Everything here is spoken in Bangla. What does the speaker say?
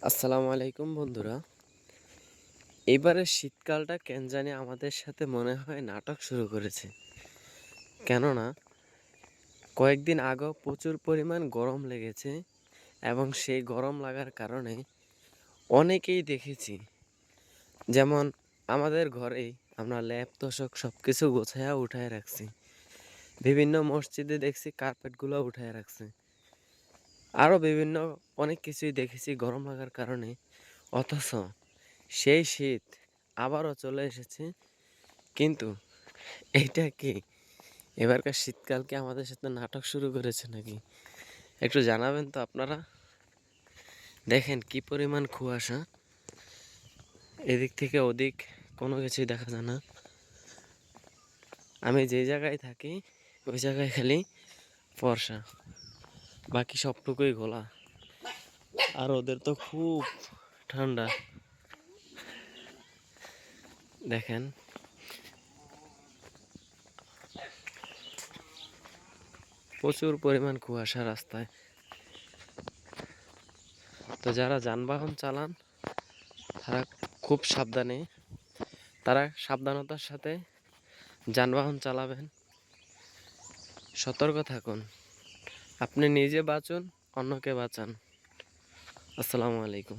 আসসালামু আলাইকুম বন্ধুরা। এবারে শীতকালটা কেন জানি আমাদের সাথে মনে হয় নাটক শুরু করেছে। কেননা কয়েকদিন আগেও প্রচুর পরিমাণ গরম লেগেছে এবং সেই গরম লাগার কারণে অনেকেই দেখেছি, যেমন আমাদের ঘরেই আমরা ল্যাপ তোশক সব কিছু গোছায়া উঠায় রাখছি। বিভিন্ন মসজিদে দেখছি কার্পেটগুলো উঠায় রাখছে। আরও বিভিন্ন অনেক কিছুই দেখেছি গরম লাগার কারণে। অথচ সেই শীত আবারও চলে এসেছে। কিন্তু এইটা কি এবারকার শীতকাল কি আমাদের সাথে নাটক শুরু করেছে নাকি? একটু জানাবেন তো আপনারা। দেখেন কি পরিমাণ কুয়াশা, এদিক থেকে ওদিক কোনো কিছুই দেখা যায় না। আমি যে জায়গায় থাকি ওই জায়গায় খালি ফর্সা, বাকি সবটুকুই ঘোলা। আর ওদের তো খুব ঠান্ডা। দেখেন প্রচুর পরিমাণ কুয়াশা রাস্তায়। তো যারা যানবাহন চালান তারা খুব সাবধানে, তারা সাবধানতার সাথে যানবাহন চালাবেন। সতর্ক থাকুন। আপনি নিজে বাঁচুন, অন্যকে বাঁচান। আসসালামু আলাইকুম।